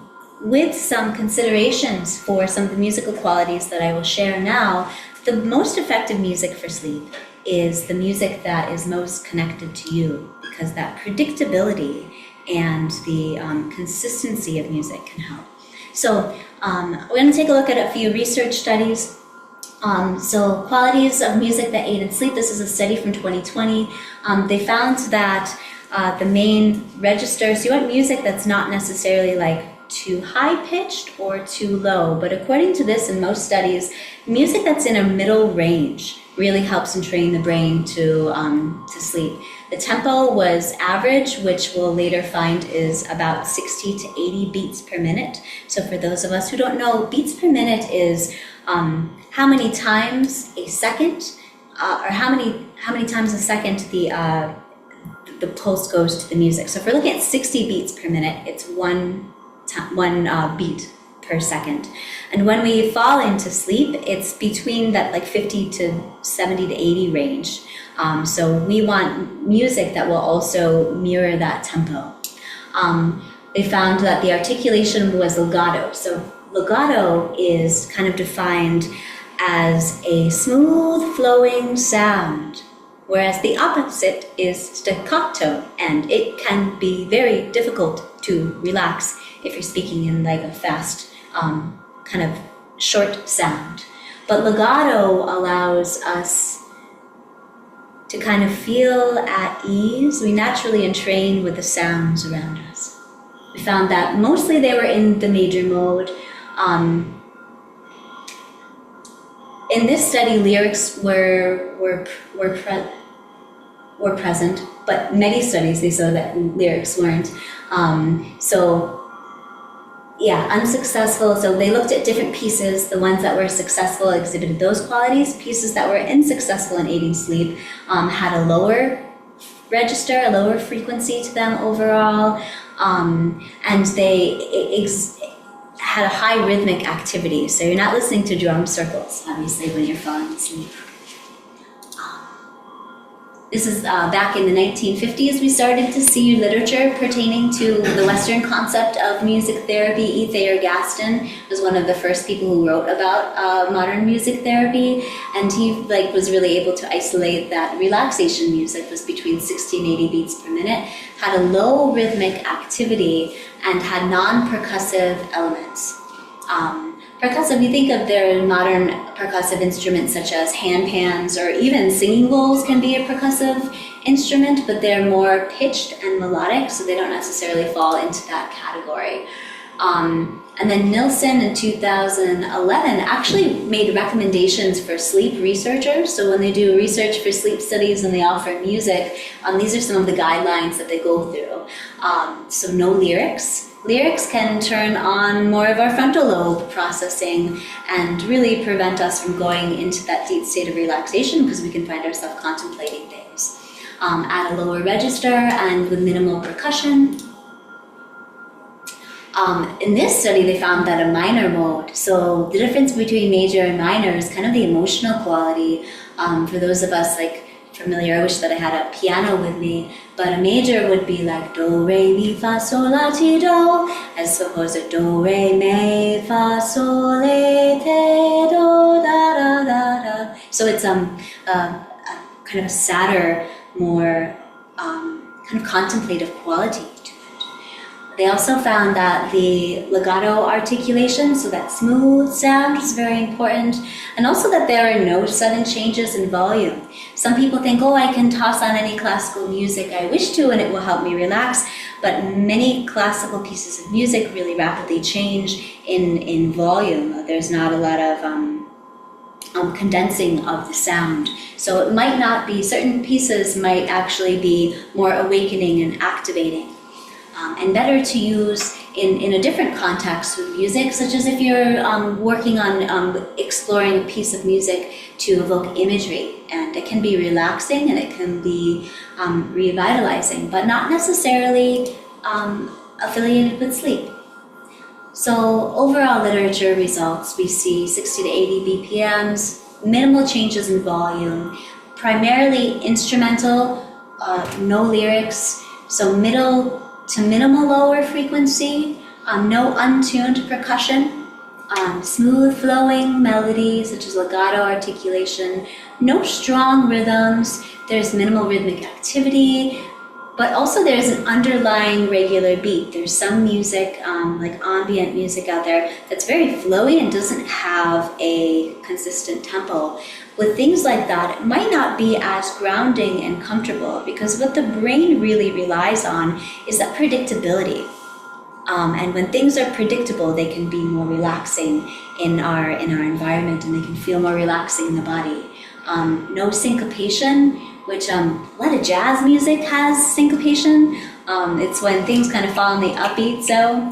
with some considerations for some of the musical qualities that I will share now, the most effective music for sleep is the music that is most connected to you, because that predictability and the consistency of music can help. So we're going to take a look at a few research studies. So qualities of music that aid in sleep. This is a study from 2020. They found that the main registers, you want music that's not necessarily like too high pitched or too low, but according to this, in most studies, music that's in a middle range really helps in training the brain to sleep. The tempo was average, which we'll later find is about 60 to 80 beats per minute. So for those of us who don't know, beats per minute is how many times a second, or how many times a second the pulse goes to the music. So if we're looking at 60 beats per minute, it's one beat per second. And when we fall into sleep, it's between that like 50 to 70 to 80 range. So we want music that will also mirror that tempo. They found that the articulation was legato. So legato is kind of defined as a smooth flowing sound, whereas the opposite is staccato, and it can be very difficult to relax if you're speaking in like a fast, kind of short sound. But legato allows us to kind of feel at ease. We naturally entrain with the sounds around us. We found that mostly they were in the major mode. In this study, lyrics were present, but many studies they saw that lyrics weren't. Unsuccessful. So they looked at different pieces. The ones that were successful exhibited those qualities. Pieces that were unsuccessful in aiding sleep had a lower register, a lower frequency to them overall, and they had a high rhythmic activity. So you're not listening to drum circles, obviously, when you're falling asleep. This is back in the 1950s, we started to see literature pertaining to the Western concept of music therapy. E. Thayer Gaston was one of the first people who wrote about modern music therapy, and he was really able to isolate that relaxation music was between 60 and 80 beats per minute, had a low rhythmic activity, and had non-percussive elements. Percussive, you think of their modern percussive instruments such as hand pans or even singing bowls can be a percussive instrument, but they're more pitched and melodic, so they don't necessarily fall into that category. And then Nilsson in 2011 actually made recommendations for sleep researchers. So when they do research for sleep studies and they offer music, these are some of the guidelines that they go through. So no lyrics. Lyrics can turn on more of our frontal lobe processing and really prevent us from going into that deep state of relaxation, because we can find ourselves contemplating things. At a lower register and with minimal percussion. In this study, they found that a minor mode, so the difference between major and minor is kind of the emotional quality. For those of us familiar, I wish that I had a piano with me, but a major would be like do, re, mi, fa, sol, la, ti, do, as opposed to do, re, mi, fa, sol, le, te, do, da, da, da, da. So it's kind of a sadder, more kind of contemplative quality to it. They also found that the legato articulation, so that smooth sound, is very important, and also that there are no sudden changes in volume. Some people think, oh, I can toss on any classical music I wish to and it will help me relax, but many classical pieces of music really rapidly change in volume. There's not a lot of condensing of the sound. So it might not be, certain pieces might actually be more awakening and activating. And better to use in a different context with music, such as if you're working on exploring a piece of music to evoke imagery. And it can be relaxing and it can be revitalizing, but not necessarily affiliated with sleep. So overall literature results, we see 60 to 80 BPMs, minimal changes in volume, primarily instrumental, no lyrics, so middle to minimal lower frequency, No untuned percussion, smooth flowing melodies such as legato articulation, no strong rhythms, there's minimal rhythmic activity, but also there's an underlying regular beat. There's some music, like ambient music out there, that's very flowy and doesn't have a consistent tempo. With things like that, it might not be as grounding and comfortable, because what the brain really relies on is that predictability. And when things are predictable, they can be more relaxing in our environment, and they can feel more relaxing in the body. No syncopation, which a lot of jazz music has syncopation. It's when things kind of fall in the upbeat zone.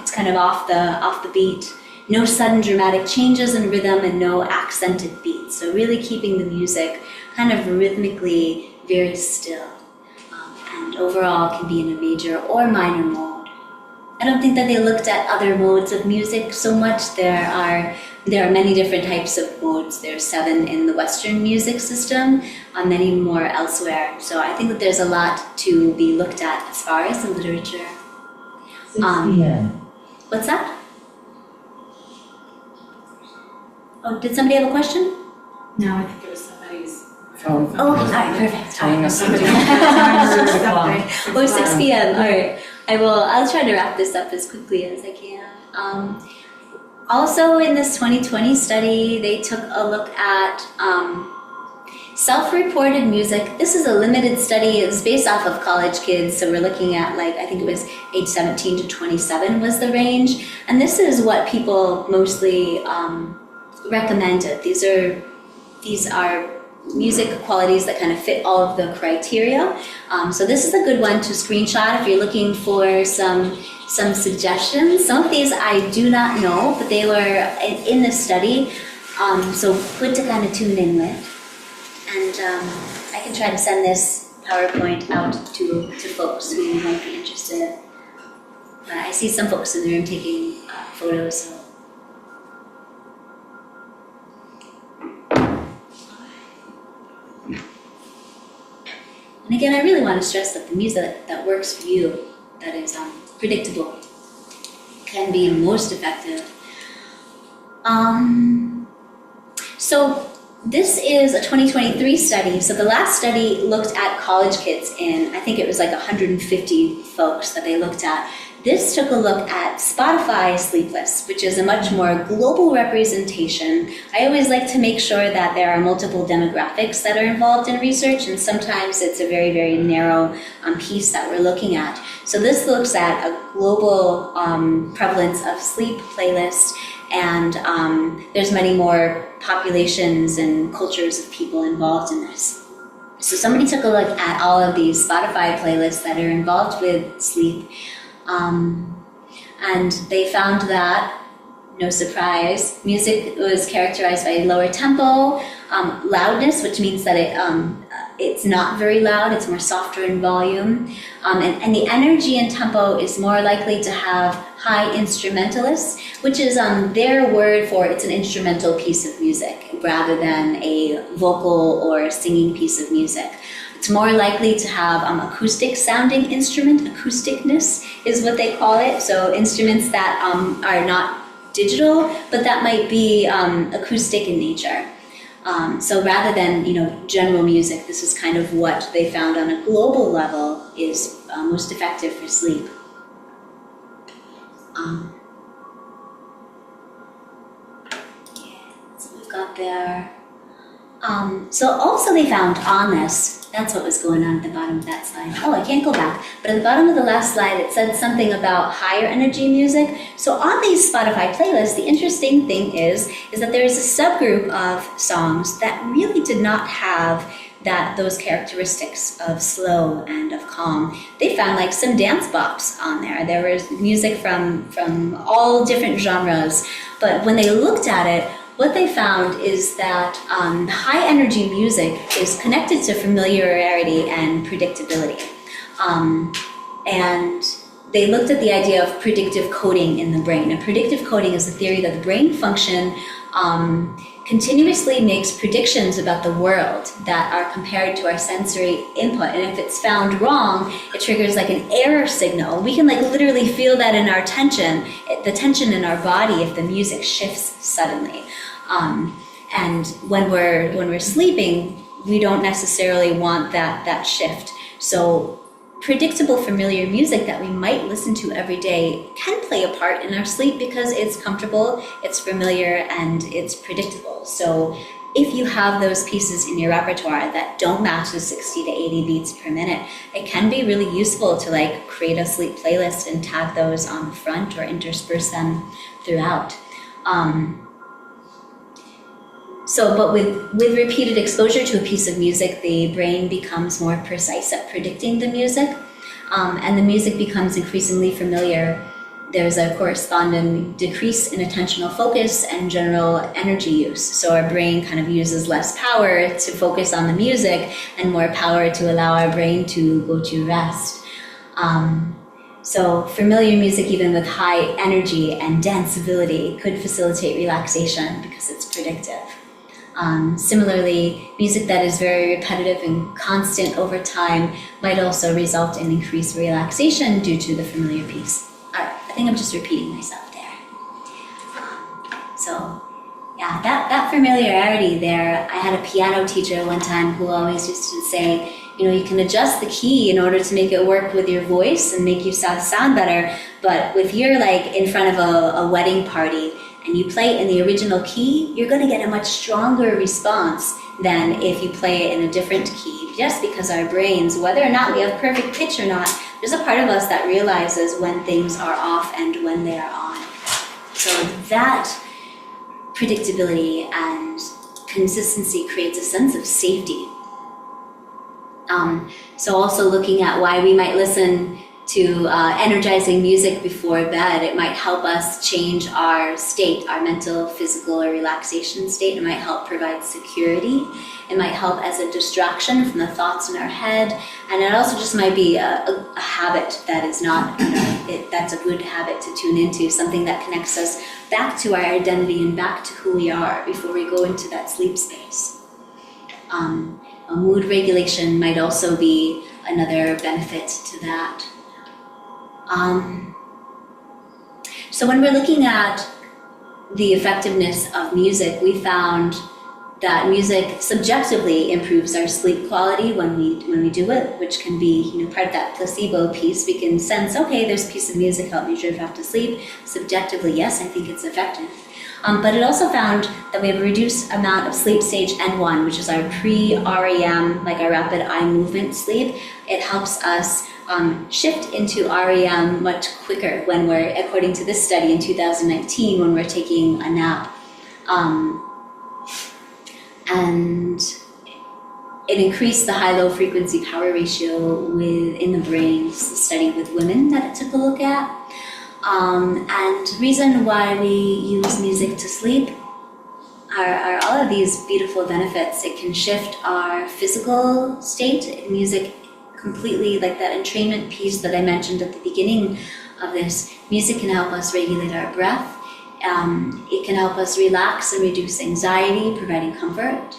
It's kind of off the beat. No sudden dramatic changes in rhythm and no accented beats. So really keeping the music kind of rhythmically very still. And overall can be in a major or minor mode. I don't think that they looked at other modes of music so much. There are many different types of modes. There's 7 in the Western music system, many more elsewhere. So I think that there's a lot to be looked at as far as the literature. 6 p.m. What's that? Oh, did somebody have a question? No, I think it was somebody's phone. Oh, all right, perfect. Telling us somebody. Oh, 6 p.m. All right. I'll try to wrap this up as quickly as I can. Also in this 2020 study, they took a look at self-reported music. This is a limited study. It's based off of college kids. So we're looking at, I think it was age 17 to 27 was the range. And this is what people mostly recommended. These are music qualities that kind of fit all of the criteria. So this is a good one to screenshot if you're looking for some suggestions. Some of these I do not know, but they were in the study, so good to kind of tune in with. And I can try to send this PowerPoint out to folks who might be interested. I see some folks in the room taking photos, so. And again, I really want to stress that the music that works for you, that is predictable, can be most effective. So this is a 2023 study. So the last study looked at college kids, and I think it was 150 folks that they looked at. This took a look at Spotify Sleepless, which is a much more global representation. I always like to make sure that there are multiple demographics that are involved in research, and sometimes it's a very, very narrow piece that we're looking at. So this looks at a global prevalence of sleep playlists, and there's many more populations and cultures of people involved in this. So somebody took a look at all of these Spotify playlists that are involved with sleep. And they found that, no surprise, music was characterized by lower tempo, loudness, which means that it's not very loud, it's more softer in volume, and the energy and tempo is more likely to have high instrumentalists, which is their word for it's an instrumental piece of music rather than a vocal or singing piece of music. It's more likely to have acoustic sounding instrument. Acousticness is what they call it. So instruments that are not digital, but that might be acoustic in nature. So rather than general music, this is kind of what they found on a global level is most effective for sleep. So we've got there. So also they found on this, that's what was going on at the bottom of that slide. Oh, I can't go back. But at the bottom of the last slide, it said something about higher energy music. So on these Spotify playlists, the interesting thing is that there is a subgroup of songs that really did not have those characteristics of slow and of calm. They found some dance bops on there. There was music from all different genres. But when they looked at it, what they found is that high energy music is connected to familiarity and predictability. And they looked at the idea of predictive coding in the brain. And predictive coding is the theory that the brain function continuously makes predictions about the world that are compared to our sensory input. And if it's found wrong, it triggers like an error signal. We can like literally feel that in our tension, the tension in our body if the music shifts suddenly. And when we're sleeping, we don't necessarily want that shift. So predictable, familiar music that we might listen to every day can play a part in our sleep because it's comfortable, it's familiar, and it's predictable. So if you have those pieces in your repertoire that don't match the 60 to 80 beats per minute, it can be really useful to like create a sleep playlist and tag those on the front or intersperse them throughout. But with repeated exposure to a piece of music, the brain becomes more precise at predicting the music, and the music becomes increasingly familiar. There's a corresponding decrease in attentional focus and general energy use. So our brain kind of uses less power to focus on the music and more power to allow our brain to go to rest. So familiar music, even with high energy and danceability, could facilitate relaxation because it's predictive. Similarly, music that is very repetitive and constant over time might also result in increased relaxation due to the familiar piece. All right, I think I'm just repeating myself there. That familiarity there, I had a piano teacher one time who always used to say, you can adjust the key in order to make it work with your voice and make you sound better, but if you're like in front of a wedding party, and you play in the original key, you're going to get a much stronger response than if you play it in a different key, just because our brains, whether or not we have perfect pitch or not, there's a part of us that realizes when things are off and when they are on. So that predictability and consistency creates a sense of safety. So also looking at why we might listen to energizing music before bed, it might help us change our state, our mental, physical, or relaxation state. It might help provide security. It might help as a distraction from the thoughts in our head. And it also just might be a habit that is not, that's a good habit to tune into, something that connects us back to our identity and back to who we are before we go into that sleep space. Mood regulation might also be another benefit to that. So when we're looking at the effectiveness of music, we found that music subjectively improves our sleep quality when we do it, which can be part of that placebo piece. We can sense, okay, there's a piece of music help me drift off to sleep. Subjectively, yes, I think it's effective. But it also found that we have a reduced amount of sleep stage N1, which is our pre-REM, like our rapid eye movement sleep. It helps us shift into REM much quicker when we're, according to this study in 2019, when we're taking a nap. And it increased the high-low frequency power ratio in the brain. This is a study with women that it took a look at. And the reason why we use music to sleep are all of these beautiful benefits. It can shift our physical state. Music completely, like that entrainment piece that I mentioned at the beginning of this, music can help us regulate our breath. It can help us relax and reduce anxiety, providing comfort.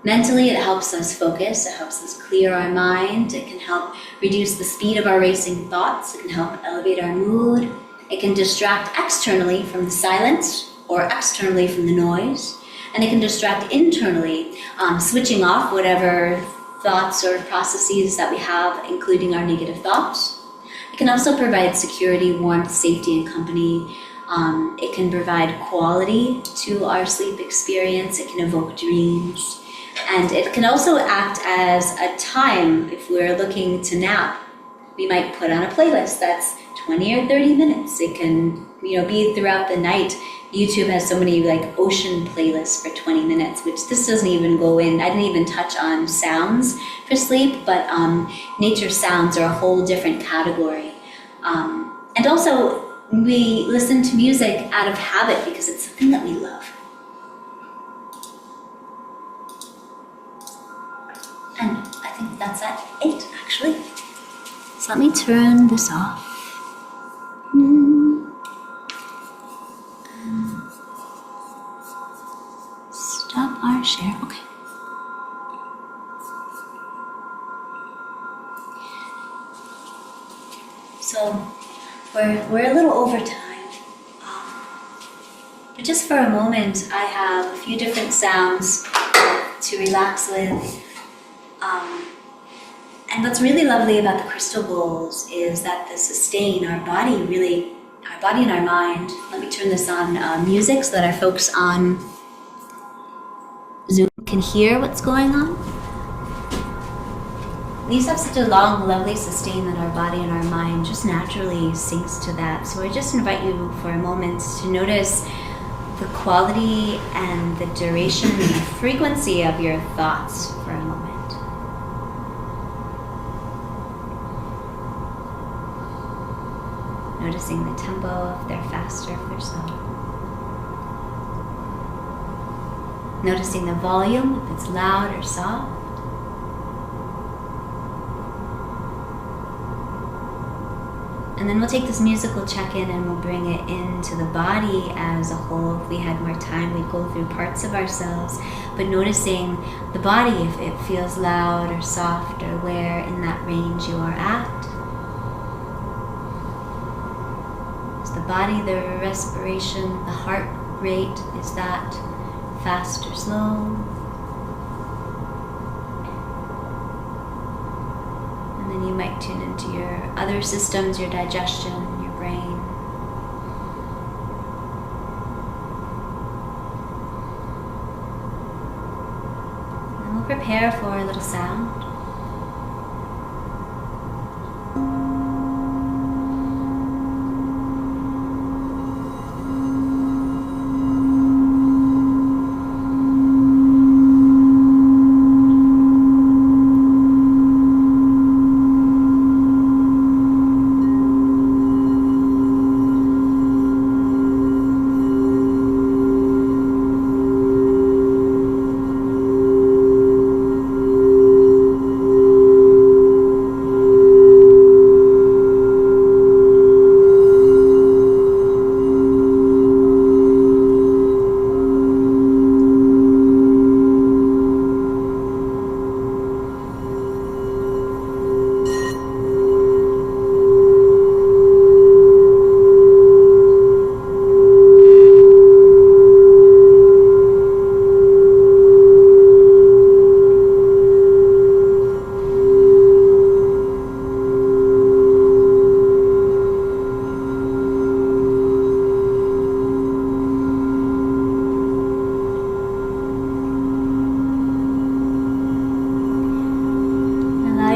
Mentally, it helps us focus. It helps us clear our mind. It can help reduce the speed of our racing thoughts. It can help elevate our mood. It can distract externally from the silence or externally from the noise. And it can distract internally, switching off whatever thoughts or processes that we have, including our negative thoughts. It can also provide security, warmth, safety, and company. It can provide quality to our sleep experience. It can evoke dreams. And it can also act as a time. If we're looking to nap, we might put on a playlist that's 20 or 30 minutes. It can be throughout the night. YouTube has so many like ocean playlists for 20 minutes, which this doesn't even go in. I didn't even touch on sounds for sleep, but nature sounds are a whole different category. And also, we listen to music out of habit because it's something that we love. And I think that's it, actually. So let me turn this off. We're a little over time. But just for a moment, I have a few different sounds to relax with. And what's really lovely about the crystal bowls is that they sustain our body and our mind. Let me turn this on music so that our folks on Zoom can hear what's going on. These have such a long, lovely sustain that our body and our mind just naturally sinks to that. So I just invite you for a moment to notice the quality and the duration and the frequency of your thoughts for a moment. Noticing the tempo, if they're faster, if they're slow. Noticing the volume, if it's loud or soft. And then we'll take this musical check-in and we'll bring it into the body as a whole. If we had more time, we'd go through parts of ourselves. But noticing the body, if it feels loud or soft or where in that range you are at. Is the body, the respiration, the heart rate, is that fast or slow? And then you might tune into your other systems, your digestion, your brain. And we'll prepare for a little sound.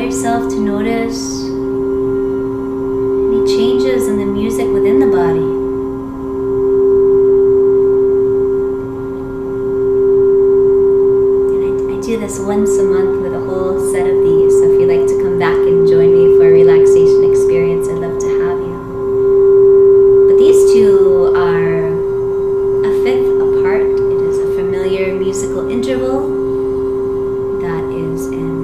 Yourself to notice any changes in the music within the body. And I do this once a month with a whole set of these, so if you'd like to come back and join me for a relaxation experience, I'd love to have you. But these two are a fifth apart. It is a familiar musical interval that is in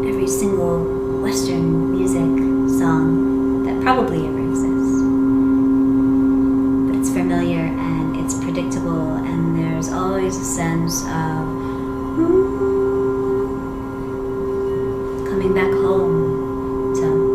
every single Western music song that probably ever exists. But it's familiar and it's predictable, and there's always a sense of coming back home to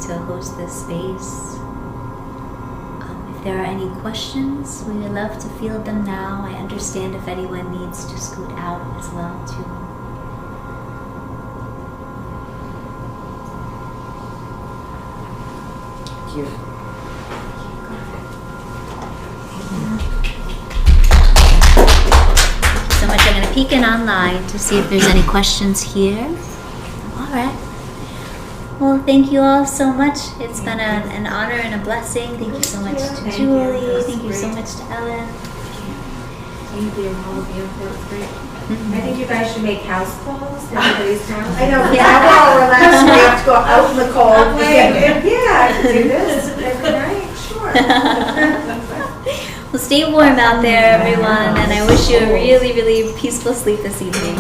to host this space. If there are any questions, we would love to field them now. I understand if anyone needs to scoot out as well too. Thank you. So much. I'm going to peek in online to see if there's any questions here. All right. Well, thank you all so much. It's been an honor and a blessing. Thank you so much to Thank you. Julie. That was Thank you so great. much to Ellen. Thank you, all of you. That was great. I think you guys should make house calls to everybody's house. I know, now we're all relaxed, we have to go out in the cold. I'm like, yeah, I could do this every night, sure. Well, stay warm out there, everyone, and I wish you a really, really peaceful sleep this evening.